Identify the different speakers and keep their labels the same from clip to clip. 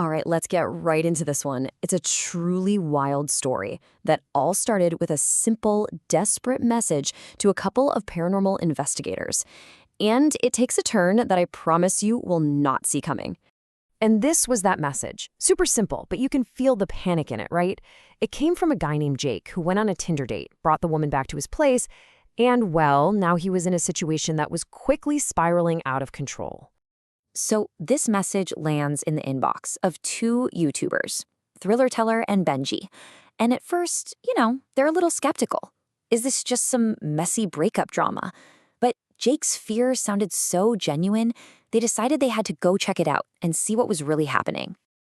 Speaker 1: All right, let's get right into this one. It's a truly wild story that all started with a simple, desperate message to a couple of paranormal investigators. And it takes a turn that I promise you will not see coming. And this was that message. Super simple, but you can feel the panic in it, right? It came from a guy named Jake who went on a Tinder date, brought the woman back to his place, and well, now he was in a situation that was quickly spiraling out of control. So this message lands in the inbox of two YouTubers, Thriller Teller and Benji. And at first, they're a little skeptical. Is this just some messy breakup drama? But Jake's fear sounded so genuine, they decided they had to go check it out and see what was really happening.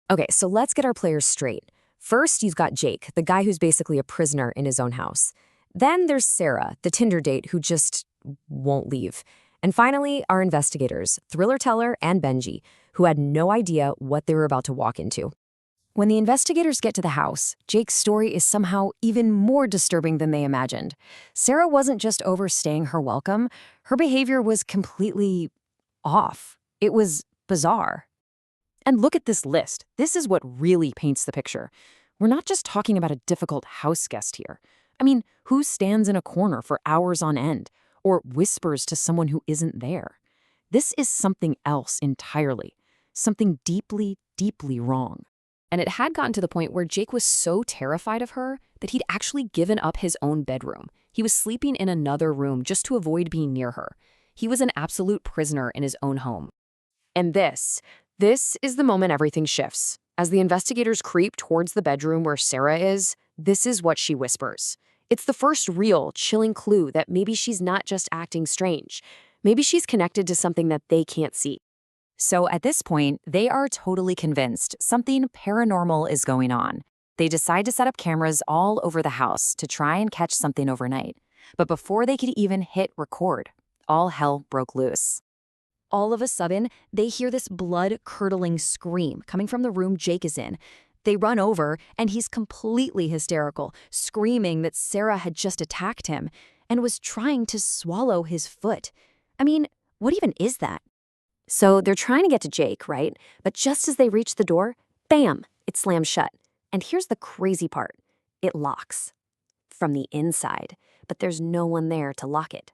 Speaker 1: Okay, so let's get our players straight. First, you've got Jake, the guy who's basically a prisoner in his own house. Then there's Sarah, the Tinder date who just won't leave. And finally, our investigators, Thriller Teller and Benji, who had no idea what they were about to walk into. When the investigators get to the house, Jake's story is somehow even more disturbing than they imagined. Sarah wasn't just overstaying her welcome, her behavior was completely off. It was bizarre. And look at this list. This is what really paints the picture. We're not just talking about a difficult house guest here. I mean, who stands in a corner for hours on end or whispers to someone who isn't there? This is something else entirely, something deeply, deeply wrong. And it had gotten to the point where Jake was so terrified of her that he'd actually given up his own bedroom. He was sleeping in another room just to avoid being near her. He was an absolute prisoner in his own home. And this is the moment everything shifts. As the investigators creep towards the bedroom where Sarah is, this is what she whispers. It's the first real, chilling clue that maybe she's not just acting strange. Maybe she's connected to something that they can't see. So at this point, they are totally convinced something paranormal is going on. They decide to set up cameras all over the house to try and catch something overnight. But before they could even hit record, all hell broke loose. All of a sudden, they hear this blood-curdling scream coming from the room Jake is in. They run over, and he's completely hysterical, screaming that Sarah had just attacked him and was trying to swallow his foot. I mean, what even is that? So they're trying to get to Jake, right? But just as they reach the door, bam, it slams shut. And here's the crazy part. It locks from the inside, but there's no one there to lock it.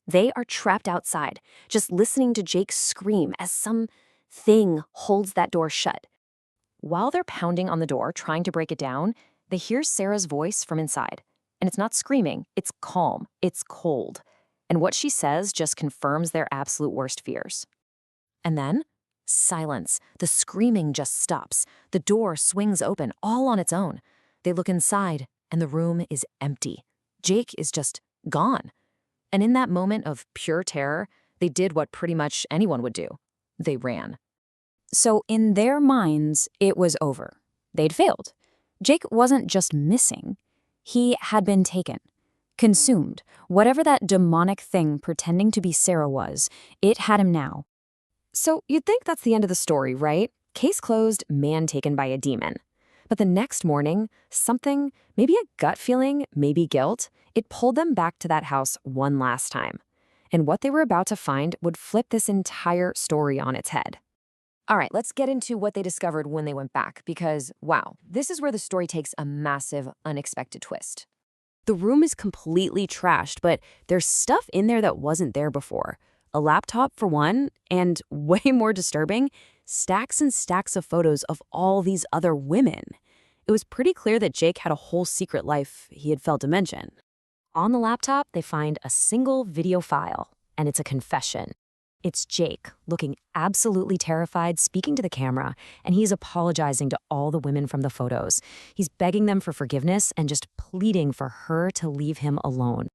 Speaker 1: They are trapped outside, just listening to Jake scream as some thing holds that door shut. While they're pounding on the door, trying to break it down, they hear Sarah's voice from inside. And it's not screaming, it's calm, it's cold. And what she says just confirms their absolute worst fears. And then, silence. The screaming just stops. The door swings open, all on its own. They look inside, and the room is empty. Jake is just gone. And in that moment of pure terror, they did what pretty much anyone would do. They ran. So in their minds, it was over. They'd failed. Jake wasn't just missing. He had been taken, consumed. Whatever that demonic thing pretending to be Sarah was, it had him now. So you'd think that's the end of the story, right? Case closed, man taken by a demon. But the next morning, something, maybe a gut feeling, maybe guilt, it pulled them back to that house one last time. And what they were about to find would flip this entire story on its head. All right, let's get into what they discovered when they went back, because, wow, this is where the story takes a massive, unexpected twist. The room is completely trashed, but there's stuff in there that wasn't there before. A laptop, for one, and way more disturbing, stacks and stacks of photos of all these other women. It was pretty clear that Jake had a whole secret life he had failed to mention. On the laptop, they find a single video file, and it's a confession. It's Jake, looking absolutely terrified, speaking to the camera, and he's apologizing to all the women from the photos. He's begging them for forgiveness and just pleading for her to leave him alone.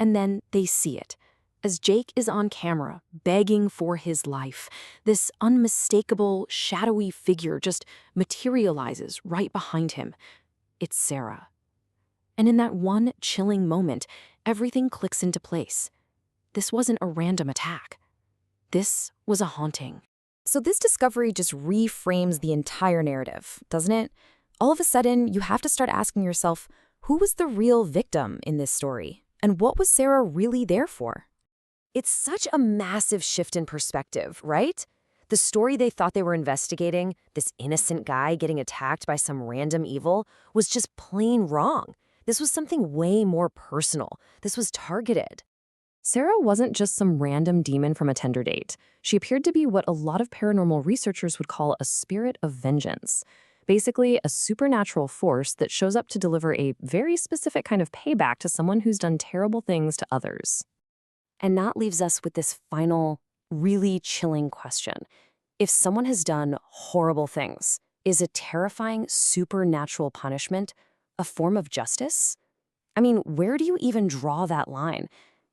Speaker 1: And then they see it. As Jake is on camera, begging for his life, this unmistakable, shadowy figure just materializes right behind him. It's Sarah. And in that one chilling moment, everything clicks into place. This wasn't a random attack. This was a haunting. So this discovery just reframes the entire narrative, doesn't it? All of a sudden, you have to start asking yourself, who was the real victim in this story? And what was Sarah really there for? It's such a massive shift in perspective, right? The story they thought they were investigating, this innocent guy getting attacked by some random evil, was just plain wrong. This was something way more personal. This was targeted. Sarah wasn't just some random demon from a Tinder date. She appeared to be what a lot of paranormal researchers would call a spirit of vengeance. Basically, a supernatural force that shows up to deliver a very specific kind of payback to someone who's done terrible things to others. And that leaves us with this final, really chilling question. If someone has done horrible things, is a terrifying supernatural punishment a form of justice? I mean, where do you even draw that line?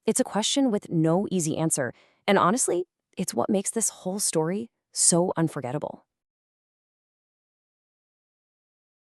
Speaker 1: It's a question with no easy answer, and honestly, it's what makes this whole story so unforgettable.